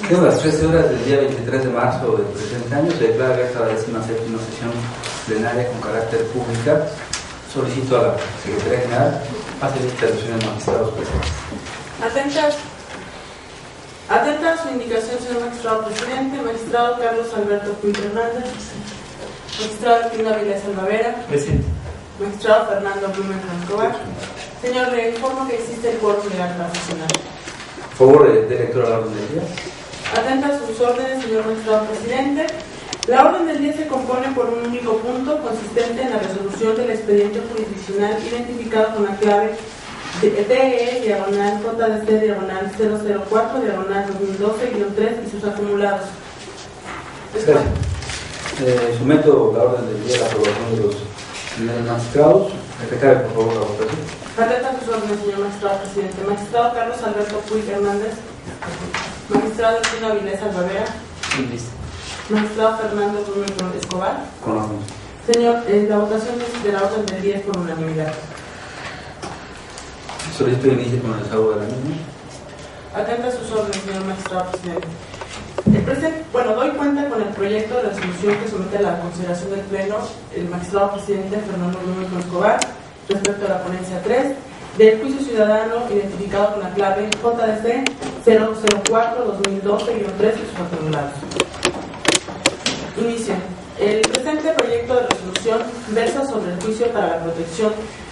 Siendo las 13 horas del día 23 de marzo del presente año, se declara abierta la 17ª sesión plenaria con carácter pública. Solicito a la Secretaría General hacer intervenciones magistrados presentes. Atenta a su indicación, señor magistrado presidente. Magistrado Carlos Alberto Puig Hernández. Magistrado Arturo Avilés Alvavera. Presente. Magistrado Fernando Blumen Escobar. Señor, le informo que existe el quórum legal para sesionar. Por favor, de lectura a la orden del día. Atenta a sus órdenes, señor magistrado presidente. La orden del día se compone por un único punto consistente en la resolución del expediente jurisdiccional identificado con la clave DE/JDC/004/2012-3 y sus acumulados. Someto la orden del día a la aprobación de los primeros magistrados. Secretario, por favor, la votación. Atenta a sus órdenes, señor magistrado presidente. Magistrado Carlos Alberto Puig Hernández. Magistrado Arturo Avilés Alvavera. Magistrado Fernando Blumen Escobar. Con orden. Señor, la votación de la orden del día es por unanimidad. Solicito inicio con el desahogo de la misma. Atenta a sus órdenes, señor magistrado presidente. Doy cuenta con el proyecto de resolución que somete a la consideración del Pleno el magistrado presidente Fernando Blumen Escobar respecto a la ponencia 3 del juicio ciudadano identificado con la clave JDC 004/2012-3 y sus acumulados. Inicio. El presente proyecto de resolución versa sobre el juicio para la protección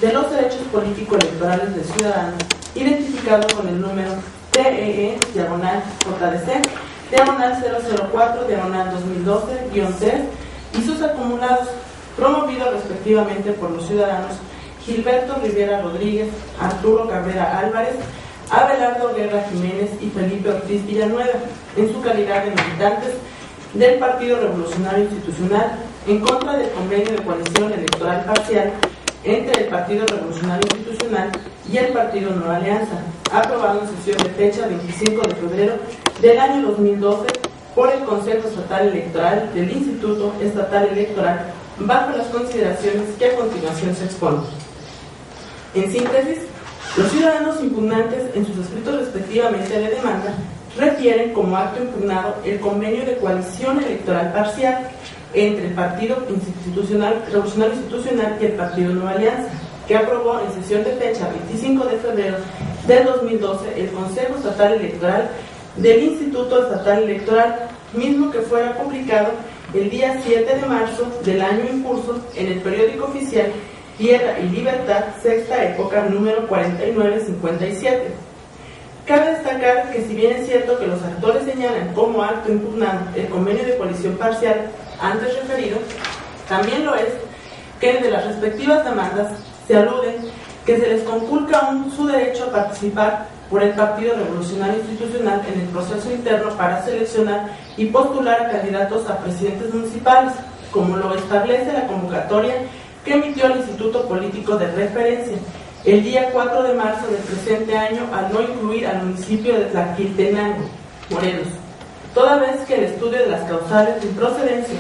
de los derechos político-electorales del ciudadano, identificado con el número TEE/JDC/004/2012-3 y sus acumulados, promovidos respectivamente por los ciudadanos Gilberto Rivera Rodríguez, Arturo Cabrera Álvarez, Abelardo Guerra Jiménez y Felipe Ortiz Villanueva, en su calidad de militantes del Partido Revolucionario Institucional, en contra del convenio de coalición electoral parcial entre el Partido Revolucionario Institucional y el Partido Nueva Alianza, aprobado en sesión de fecha 25 de febrero del año 2012 por el Consejo Estatal Electoral del Instituto Estatal Electoral, bajo las consideraciones que a continuación se exponen. En síntesis, los ciudadanos impugnantes en sus escritos respectivamente de demanda refieren como acto impugnado el convenio de coalición electoral parcial entre el Partido Revolucionario Institucional y el Partido Nueva Alianza, que aprobó en sesión de fecha 25 de febrero del 2012 el Consejo Estatal Electoral del Instituto Estatal Electoral, mismo que fuera publicado el día 7 de marzo del año en curso en el periódico oficial Tierra y Libertad, sexta época, número 4957. Cabe destacar que si bien es cierto que los actores señalan como acto impugnado el convenio de coalición parcial antes referido, también lo es que de las respectivas demandas se alude que se les conculca aún su derecho a participar por el Partido Revolucionario Institucional en el proceso interno para seleccionar y postular a candidatos a presidentes municipales, como lo establece la convocatoria que emitió el Instituto Político de Referencia el día 4 de marzo del presente año, al no incluir al municipio de Tlaquiltenango, Morelos, toda vez que el estudio de las causales de improcedencia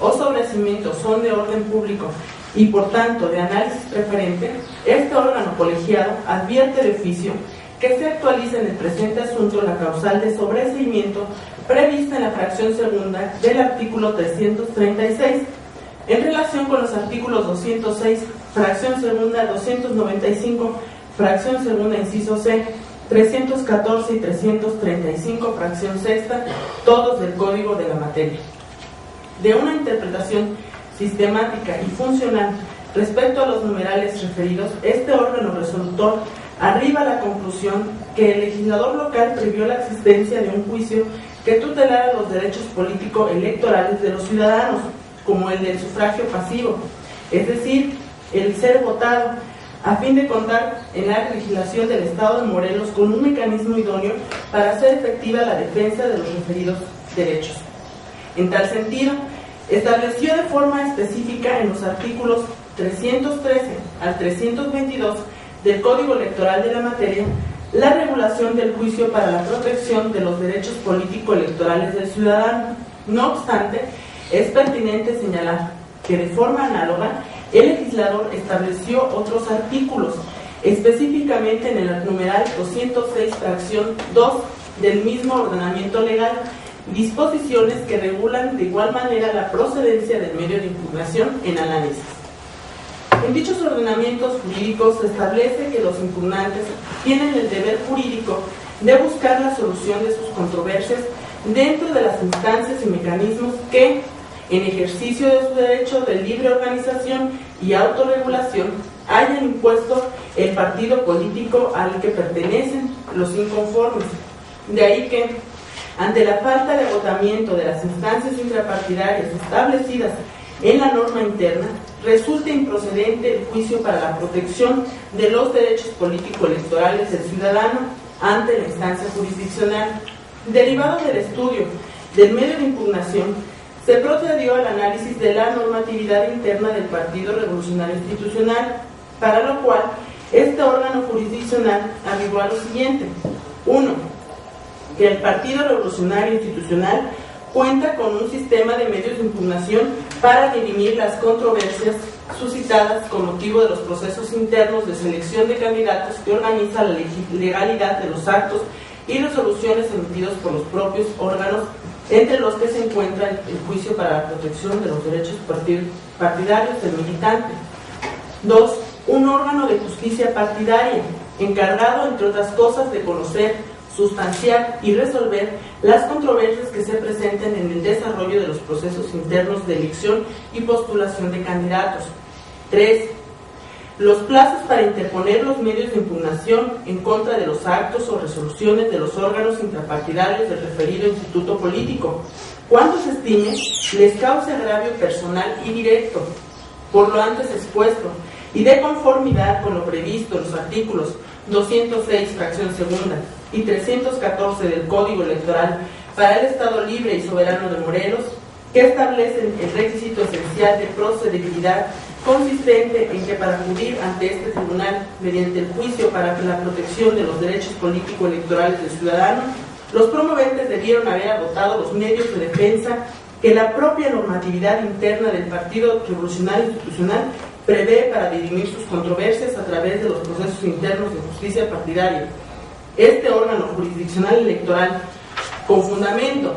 o sobrecimiento son de orden público y por tanto de análisis preferente, este órgano colegiado advierte de oficio que se actualiza en el presente asunto la causal de sobreseimiento prevista en la fracción segunda del artículo 336, en relación con los artículos 206, fracción segunda, 295, fracción segunda, inciso C, 314 y 335, fracción sexta, todos del Código de la materia. De una interpretación sistemática y funcional respecto a los numerales referidos, este órgano resolutor arriba a la conclusión que el legislador local previó la existencia de un juicio que tutelara los derechos político-electorales de los ciudadanos, como el del sufragio pasivo, es decir, el ser votado, a fin de contar en la legislación del Estado de Morelos con un mecanismo idóneo para hacer efectiva la defensa de los referidos derechos. En tal sentido, estableció de forma específica en los artículos 313 al 322 del Código Electoral de la materia la regulación del juicio para la protección de los derechos político-electorales del ciudadano. No obstante, es pertinente señalar que de forma análoga el legislador estableció otros artículos, específicamente en el numeral 206, fracción 2, del mismo ordenamiento legal disposiciones que regulan de igual manera la procedencia del medio de impugnación en análisis. En dichos ordenamientos jurídicos se establece que los impugnantes tienen el deber jurídico de buscar la solución de sus controversias dentro de las instancias y mecanismos que, en ejercicio de su derecho de libre organización y autorregulación, hayan impuesto el partido político al que pertenecen los inconformes. De ahí que, ante la falta de agotamiento de las instancias intrapartidarias establecidas en la norma interna, resulta improcedente el juicio para la protección de los derechos político-electorales del ciudadano ante la instancia jurisdiccional. Derivado del estudio del medio de impugnación, se procedió al análisis de la normatividad interna del Partido Revolucionario Institucional, para lo cual este órgano jurisdiccional arribó a lo siguiente. 1. Que el Partido Revolucionario Institucional cuenta con un sistema de medios de impugnación para dirimir las controversias suscitadas con motivo de los procesos internos de selección de candidatos que organiza la legalidad de los actos y resoluciones emitidos por los propios órganos, entre los que se encuentra el juicio para la protección de los derechos partidarios del militante. 2. Un órgano de justicia partidaria, encargado, entre otras cosas, de conocer, sustanciar y resolver las controversias que se presenten en el desarrollo de los procesos internos de elección y postulación de candidatos. 3. Los plazos para interponer los medios de impugnación en contra de los actos o resoluciones de los órganos intrapartidarios del referido instituto político, cuando se estime les cause agravio personal y directo, por lo antes expuesto, y de conformidad con lo previsto en los artículos 206, fracción segunda, y 314 del Código Electoral para el Estado Libre y Soberano de Morelos, que establecen el requisito esencial de procedibilidad consistente en que para acudir ante este tribunal mediante el juicio para la protección de los derechos político-electorales del ciudadano, los promoventes debieron haber agotado los medios de defensa que la propia normatividad interna del Partido Revolucionario Institucional prevé para dirimir sus controversias a través de los procesos internos de justicia partidaria. Este órgano jurisdiccional electoral, con fundamento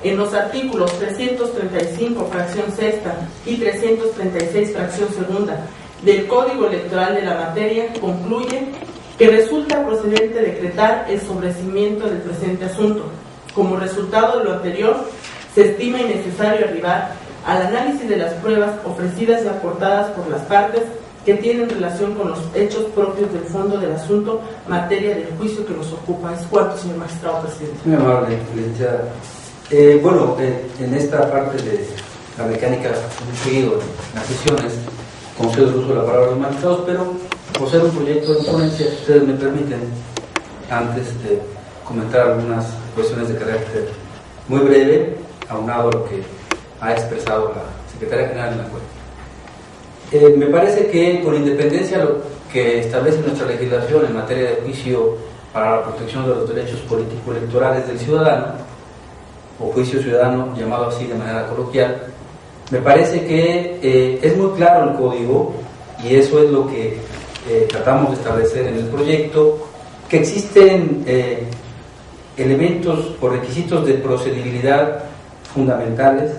en los artículos 335, fracción sexta, y 336, fracción segunda, del Código Electoral de la materia, concluye que resulta procedente decretar el sobreseimiento del presente asunto. Como resultado de lo anterior, se estima innecesario arribar al análisis de las pruebas ofrecidas y aportadas por las partes que tienen relación con los hechos propios del fondo del asunto, materia del juicio que nos ocupa. ¿Es cuánto, señor magistrado presidente? Muy amable, licenciada. En esta parte de la mecánica seguido en las sesiones, concedo el uso de la palabra a los magistrados, pero por ser un proyecto de ponencia, si ustedes me permiten, antes de comentar algunas cuestiones de carácter muy breve, aunado a lo que ha expresado la Secretaria General en la cuenta. Me parece que, con independencia de lo que establece nuestra legislación en materia de juicio para la protección de los derechos político-electorales del ciudadano, o juicio ciudadano llamado así de manera coloquial, me parece que es muy claro el código, y eso es lo que tratamos de establecer en el proyecto, que existen elementos o requisitos de procedibilidad fundamentales,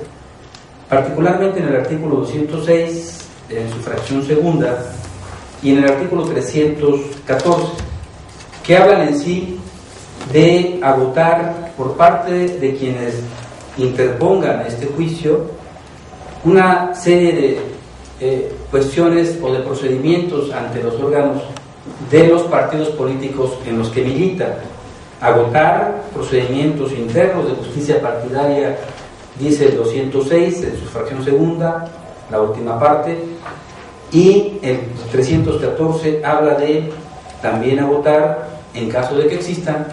particularmente en el artículo 206, en su fracción segunda, y en el artículo 314, que hablan en sí de agotar por parte de quienes interpongan este juicio una serie de cuestiones o de procedimientos ante los órganos de los partidos políticos en los que militan. Agotar procedimientos internos de justicia partidaria, dice el 206 en su fracción segunda, la última parte, y el 314 habla de también agotar, en caso de que existan,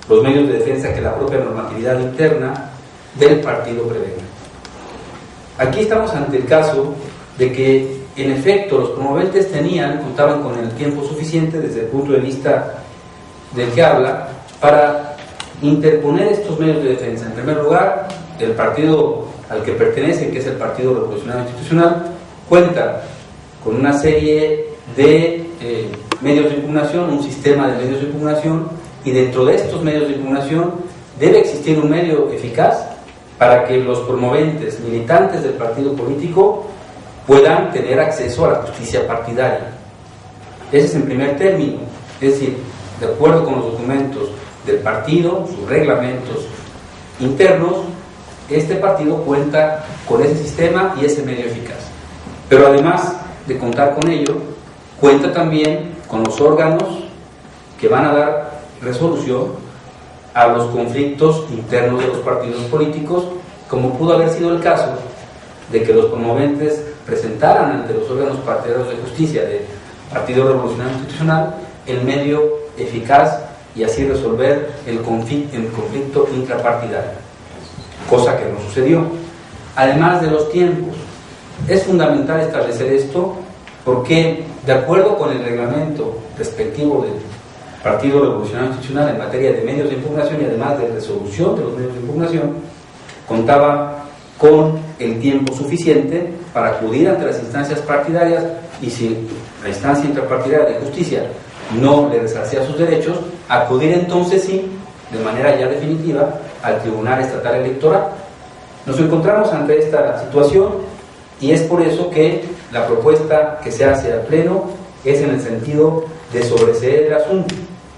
los medios de defensa que la propia normatividad interna del partido prevenga. Aquí estamos ante el caso de que, en efecto, los promoventes contaban con el tiempo suficiente desde el punto de vista del que habla para interponer estos medios de defensa. En primer lugar, el partido al que pertenecen, que es el Partido Revolucionario Institucional, cuenta con una serie de medios de impugnación, un sistema de medios de impugnación y dentro de estos medios de impugnación debe existir un medio eficaz para que los promoventes, militantes del partido político puedan tener acceso a la justicia partidaria. Ese es en primer término, es decir, de acuerdo con los documentos del partido, sus reglamentos internos, este partido cuenta con ese sistema y ese medio eficaz. Pero además de contar con ello, cuenta también con los órganos que van a dar resolución a los conflictos internos de los partidos políticos, como pudo haber sido el caso de que los promoventes presentaran ante los órganos partidarios de justicia del Partido Revolucionario Institucional el medio eficaz y así resolver el conflicto intrapartidario, cosa que no sucedió. Además de los tiempos, es fundamental establecer esto porque, de acuerdo con el reglamento respectivo del Partido Revolucionario Institucional en materia de medios de impugnación y además de resolución de los medios de impugnación, contaba con el tiempo suficiente para acudir ante las instancias partidarias y, si la instancia intrapartidaria de justicia no le resarcía sus derechos, acudir entonces sí, de manera ya definitiva, al Tribunal Estatal Electoral. Nos encontramos ante esta situación y es por eso que la propuesta que se hace al Pleno es en el sentido de sobreseer el asunto,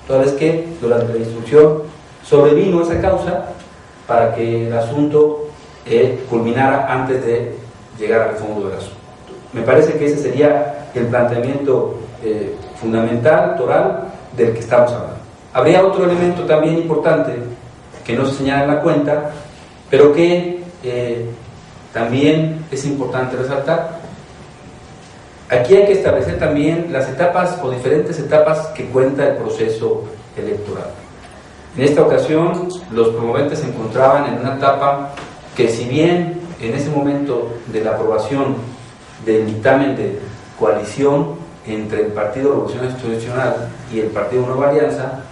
toda vez que durante la instrucción sobrevino esa causa para que el asunto culminara antes de llegar al fondo del asunto. Me parece que ese sería el planteamiento fundamental, toral, del que estamos hablando. Habría otro elemento también importante que no se señala en la cuenta, pero que también es importante resaltar. Aquí hay que establecer también las etapas o diferentes etapas que cuenta el proceso electoral. En esta ocasión, los promoventes se encontraban en una etapa que, si bien en ese momento de la aprobación del dictamen de coalición entre el Partido Revolucionario Institucional y el Partido Nueva Alianza,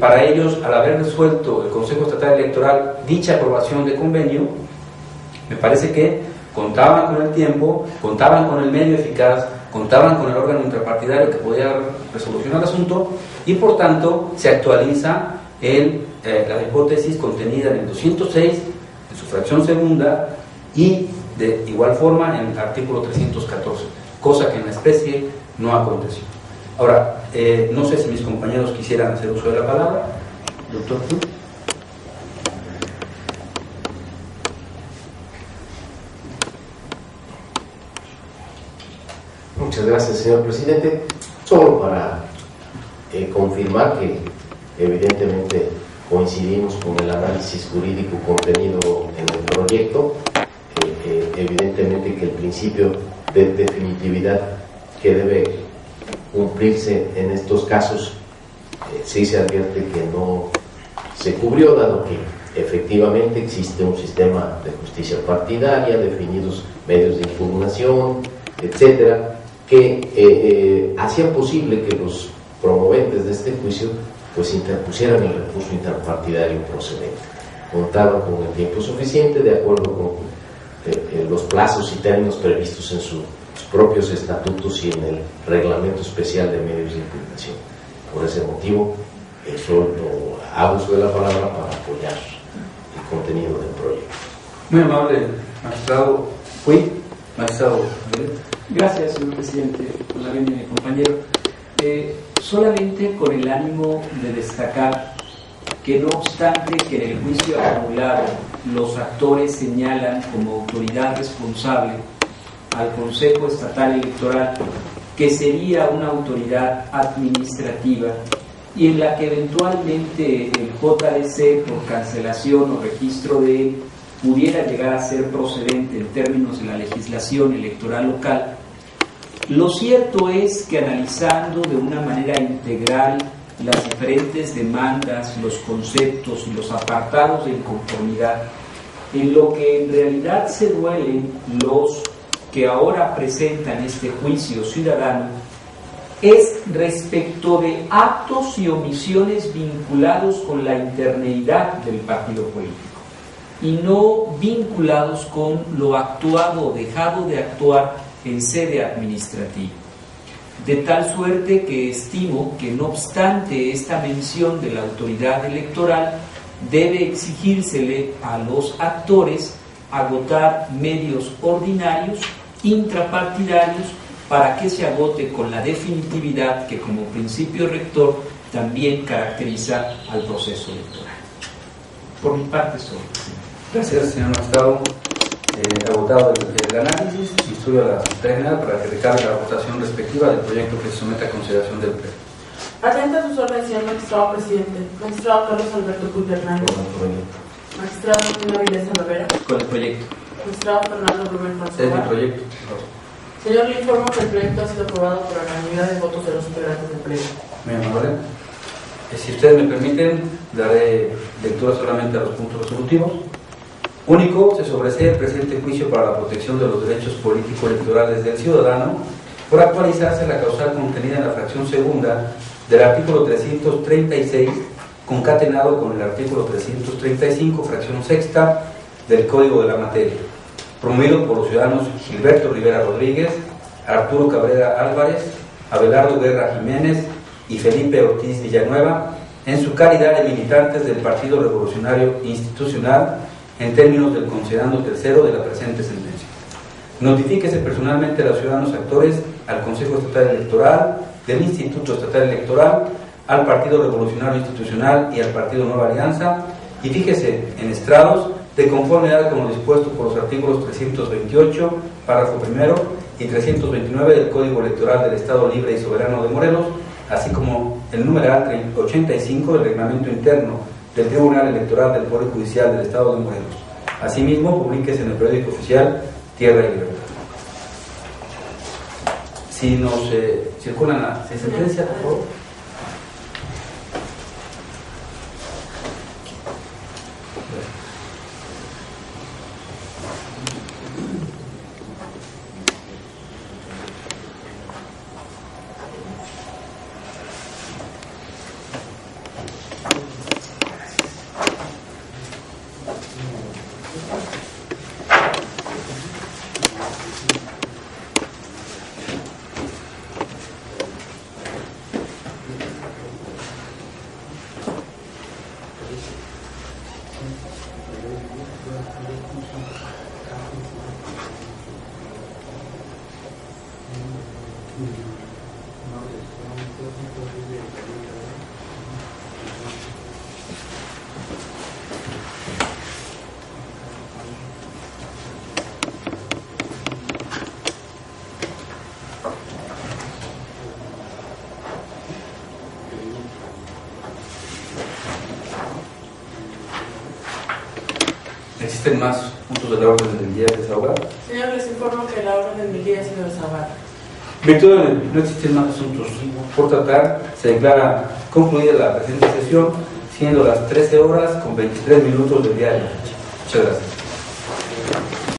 para ellos, al haber resuelto el Consejo Estatal Electoral dicha aprobación de convenio, me parece que contaban con el tiempo, contaban con el medio eficaz, contaban con el órgano intrapartidario que podía resolucionar el asunto y, por tanto, se actualiza la hipótesis contenida en el 206, en su fracción segunda, y de igual forma en el artículo 314, cosa que en la especie no aconteció. Ahora, no sé si mis compañeros quisieran hacer uso de la palabra. Doctor Cruz. Muchas gracias, señor presidente. Solo para confirmar que evidentemente coincidimos con el análisis jurídico contenido en el proyecto, evidentemente que el principio de definitividad que debe cumplirse en estos casos sí se advierte que no se cubrió, dado que efectivamente existe un sistema de justicia partidaria, definidos medios de impugnación, etcétera, que hacían posible que los promoventes de este juicio pues interpusieran el recurso interpartidario procedente. Contaban con el tiempo suficiente de acuerdo con los plazos y términos previstos en sus propios estatutos y en el reglamento especial de medios de impugnación. Por ese motivo, solo hago uso de la palabra para apoyar el contenido del proyecto. Muy amable, magistrado. Magistrado. Gracias, señor presidente, por la venia de mi compañero. Solamente con el ánimo de destacar que, no obstante que en el juicio acumulado los actores señalan como autoridad responsable al Consejo Estatal Electoral, que sería una autoridad administrativa y en la que eventualmente el JDC, por cancelación o registro de él, pudiera llegar a ser procedente en términos de la legislación electoral local, lo cierto es que, analizando de una manera integral las diferentes demandas, los conceptos y los apartados de inconformidad, en lo que en realidad se duelen los que ahora presentan este juicio ciudadano, es respecto de actos y omisiones vinculados con la interneidad del partido político y no vinculados con lo actuado o dejado de actuar en sede administrativa. de tal suerte que estimo que no obstante esta mención de la autoridad electoral, debe exigírsele a los actores agotar medios ordinarios, intrapartidarios, para que se agote con la definitividad que como principio rector también caracteriza al proceso electoral. Por mi parte, solo. Gracias, señor magistrado. Agotado el análisis, instruyo a la Secretaría General para que recargue la votación respectiva del proyecto que se somete a consideración del Pleno. Atenta a sus órdenes, señor magistrado presidente. Magistrado Carlos Alberto Puig Hernández. Magistrado Martín Avilés Rivera. Con el proyecto. Magistrado Fernando Rubén Es el Manzanera. proyecto. Señor, le informo que el proyecto ha sido aprobado por unanimidad de votos de los integrantes del Pleno. Muy amable. Si ustedes me permiten, daré lectura solamente a los puntos resolutivos. Único, se sobresee el presente juicio para la protección de los derechos político-electorales del ciudadano por actualizarse la causal contenida en la fracción segunda del artículo 336, concatenado con el artículo 335, fracción sexta del Código de la Materia, promovido por los ciudadanos Gilberto Rivera Rodríguez, Arturo Cabrera Álvarez, Abelardo Guerra Jiménez y Felipe Ortiz Villanueva, en su calidad de militantes del Partido Revolucionario Institucional, en términos del considerando tercero de la presente sentencia. Notifíquese personalmente a los ciudadanos actores, al Consejo Estatal Electoral, del Instituto Estatal Electoral, al Partido Revolucionario Institucional y al Partido Nueva Alianza, y fíjese en estrados de conformidad con lo dispuesto por los artículos 328, párrafo primero, y 329 del Código Electoral del Estado Libre y Soberano de Morelos, así como el numeral 85 del Reglamento Interno del Tribunal Electoral del Poder Judicial del Estado de Morelos. Asimismo, publíquese en el periódico oficial Tierra y Libertad. Si nos circulan la sentencia, por favor. ¿Existen más puntos de la orden del día desahogados? Señor, les informo que la orden del día ha sido desahogada. Virtud de no existen más asuntos por tratar, se declara concluida la presente sesión, siendo las 13 horas con 23 minutos del día de la fecha. Muchas gracias.